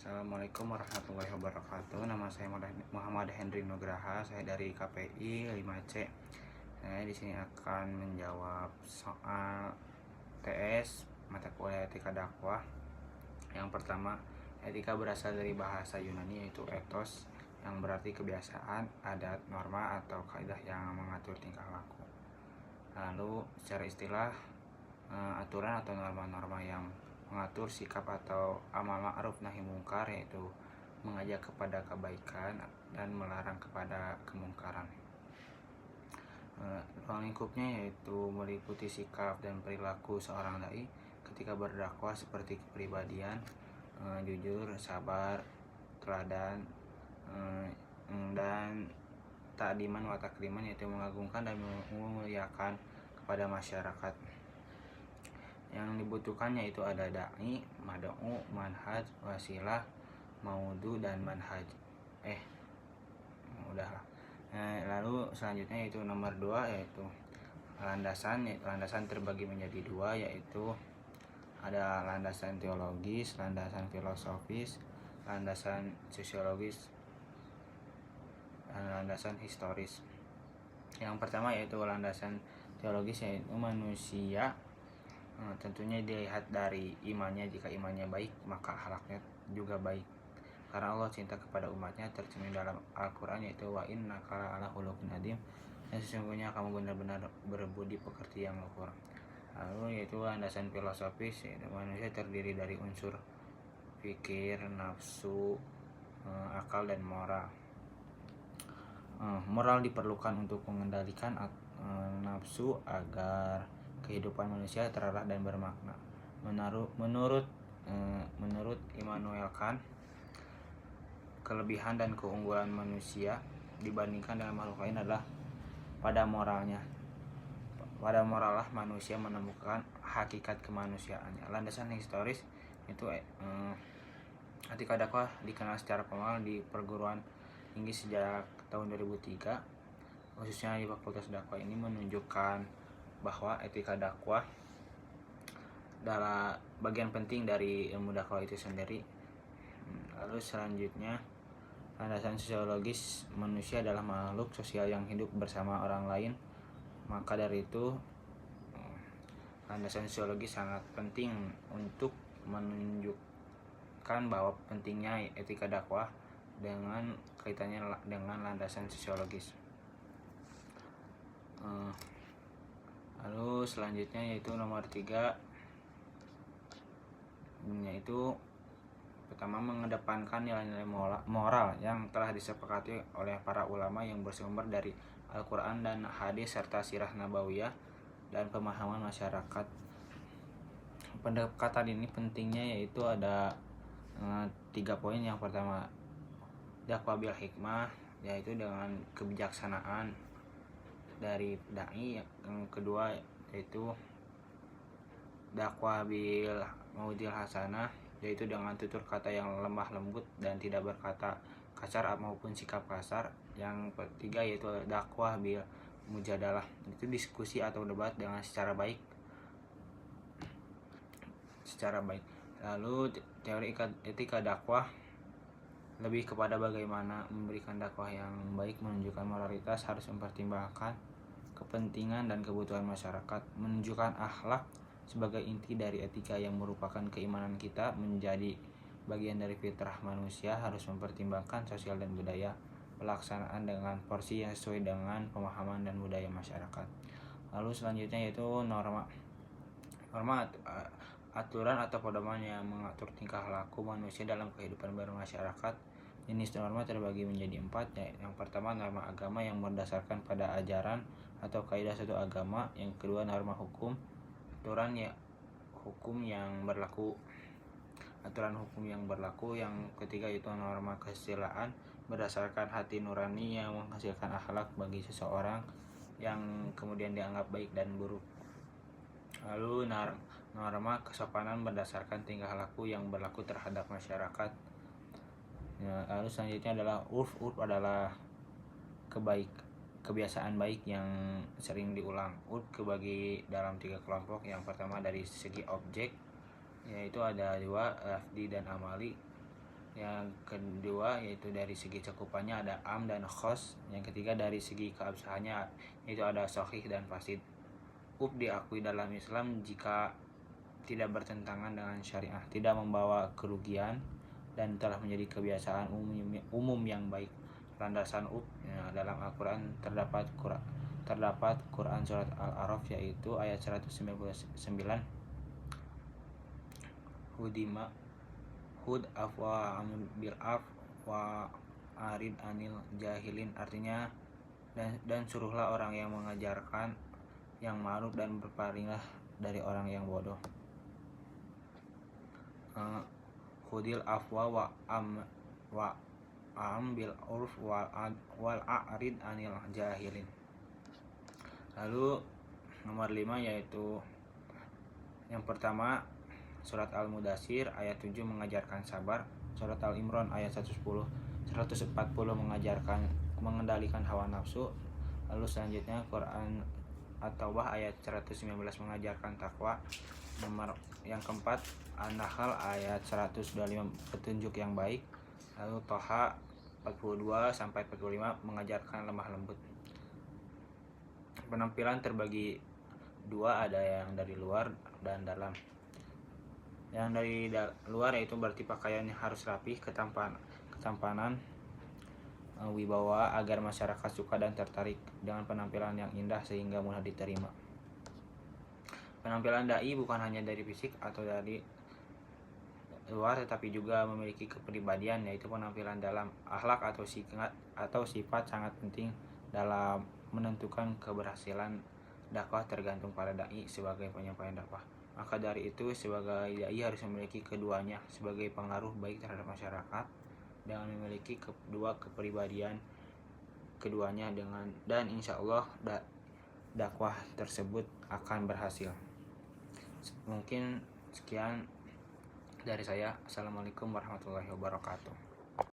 Assalamualaikum warahmatullahi wabarakatuh. Nama saya Muhammad Hendri Nugraha. Saya dari KPI 5C. Saya di sini akan menjawab soal TS mata kuliah etika dakwah. Yang pertama, etika berasal dari bahasa Yunani yaitu ethos, yang berarti kebiasaan, adat, norma, atau kaidah yang mengatur tingkah laku. Lalu secara istilah, aturan atau norma-norma yang mengatur sikap atau amal ma'ruf nahi mungkar, yaitu mengajak kepada kebaikan dan melarang kepada kemungkaran. Ruang lingkupnya yaitu meliputi sikap dan perilaku seorang dai ketika berdakwah seperti kepribadian, jujur, sabar, teladan, dan ta'diman wa takriman, yaitu mengagungkan dan memuliakan kepada masyarakat. Yang dibutuhkannya itu ada da'i, mad'u, manhaj, wasilah, maudu, dan manhaj. Udahlah. Lalu selanjutnya yaitu nomor 2 yaitu landasan. Landasan terbagi menjadi 2, yaitu ada landasan teologis, landasan filosofis, landasan sosiologis, dan landasan historis. Yang pertama yaitu landasan teologis, yaitu manusia tentunya dilihat dari imannya. Jika imannya baik, maka akhlaknya juga baik, karena Allah cinta kepada umatnya, tercermin dalam Al-Quran, yaitu wa innaka la'ala khuluqin adzim, dan sesungguhnya kamu benar-benar berbudi pekerti yang luhur. Lalu yaitu landasan filosofis, yaitu manusia terdiri dari unsur fikir, nafsu, akal, dan moral. Moral diperlukan untuk mengendalikan nafsu agar kehidupan manusia terarah dan bermakna. Menurut Immanuel Kant, kelebihan dan keunggulan manusia dibandingkan dengan makhluk lain adalah pada moralnya. Pada moral lah manusia menemukan hakikat kemanusiaannya. Landasan historis itu etika dakwah dikenal secara formal di perguruan tinggi sejak tahun 2003, khususnya di Fakultas Dakwah ini menunjukkan bahwa etika dakwah adalah bagian penting dari ilmu dakwah itu sendiri. Lalu selanjutnya, landasan sosiologis, manusia adalah makhluk sosial yang hidup bersama orang lain. Maka dari itu landasan sosiologis sangat penting untuk menunjukkan bahwa pentingnya etika dakwah dengan kaitannya dengan landasan sosiologis. Lalu selanjutnya yaitu nomor 3, yaitu pertama mengedepankan nilai-nilai moral yang telah disepakati oleh para ulama yang bersumber dari Al-Quran dan hadis serta sirah nabawiyah dan pemahaman masyarakat. Pendekatan ini pentingnya yaitu ada 3 poin. Yang pertama, dakwah bil hikmah, yaitu dengan kebijaksanaan dari dai. Yang kedua yaitu dakwah bil maudil hasanah, yaitu dengan tutur kata yang lemah lembut dan tidak berkata kasar maupun sikap kasar. Yang ketiga yaitu dakwah bil mujadalah, itu diskusi atau debat dengan secara baik. Lalu teori etika dakwah lebih kepada bagaimana memberikan dakwah yang baik, menunjukkan moralitas, harus mempertimbangkan kepentingan dan kebutuhan masyarakat, menunjukkan akhlak sebagai inti dari etika yang merupakan keimanan kita, menjadi bagian dari fitrah manusia, harus mempertimbangkan sosial dan budaya, pelaksanaan dengan porsi yang sesuai dengan pemahaman dan budaya masyarakat. Lalu selanjutnya yaitu norma, aturan atau pedoman yang mengatur tingkah laku manusia dalam kehidupan bermasyarakat. Jenis norma terbagi menjadi 4. Yang pertama, norma agama yang berdasarkan pada ajaran atau kaidah suatu agama. Yang kedua, norma hukum, aturan hukum yang berlaku. Yang ketiga itu norma kesusilaan, berdasarkan hati nurani yang menghasilkan akhlak bagi seseorang yang kemudian dianggap baik dan buruk. Lalu norma kesopanan, berdasarkan tingkah laku yang berlaku terhadap masyarakat. Lalu selanjutnya adalah urf adalah kebiasaan baik yang sering diulang. Urf kebagi dalam 3 kelompok. Yang pertama dari segi objek, yaitu ada 2, lafdi dan amali. Yang kedua yaitu dari segi cakupannya ada am dan khos. Yang ketiga dari segi keabsahannya yaitu ada sahih dan fasid. Diakui dalam Islam jika tidak bertentangan dengan syariah, tidak membawa kerugian, dan telah menjadi kebiasaan umum yang baik. Landasan dalam Al-Quran terdapat Quran surat Al-A'raf yaitu ayat 199, Hudima Hud afwa bil af wa arid anil jahilin, artinya dan suruhlah orang yang mengajarkan yang ma'ruf dan berpalinglah dari orang yang bodoh. Hudil afwa wa am bil urf wal a'rid anil jahilin. Lalu nomor 5 yaitu yang pertama surat Al-Mudaththir ayat 7 mengajarkan sabar, surat Al-Imran ayat 140 mengajarkan mengendalikan hawa nafsu. Lalu selanjutnya Quran At-Taubah ayat 119 mengajarkan takwa. Nomor yang keempat An-Nahl ayat 125 petunjuk yang baik. Lalu Toha 42 sampai 45 mengajarkan lemah lembut. Penampilan terbagi dua, ada yang dari luar dan dalam. Yang dari luar yaitu berarti pakaiannya harus rapi, ketampanan, wibawa agar masyarakat suka dan tertarik dengan penampilan yang indah sehingga mudah diterima. Penampilan dai bukan hanya dari fisik atau dari luar tetapi juga memiliki kepribadian, yaitu penampilan dalam akhlak atau sifat sangat penting dalam menentukan keberhasilan dakwah, tergantung pada dai sebagai penyampaian dakwah. Maka dari itu sebagai dai harus memiliki keduanya sebagai pengaruh baik terhadap masyarakat dengan memiliki kedua kepribadian keduanya dan insya Allah dakwah tersebut akan berhasil. Mungkin sekian dari saya. Assalamualaikum warahmatullahi wabarakatuh.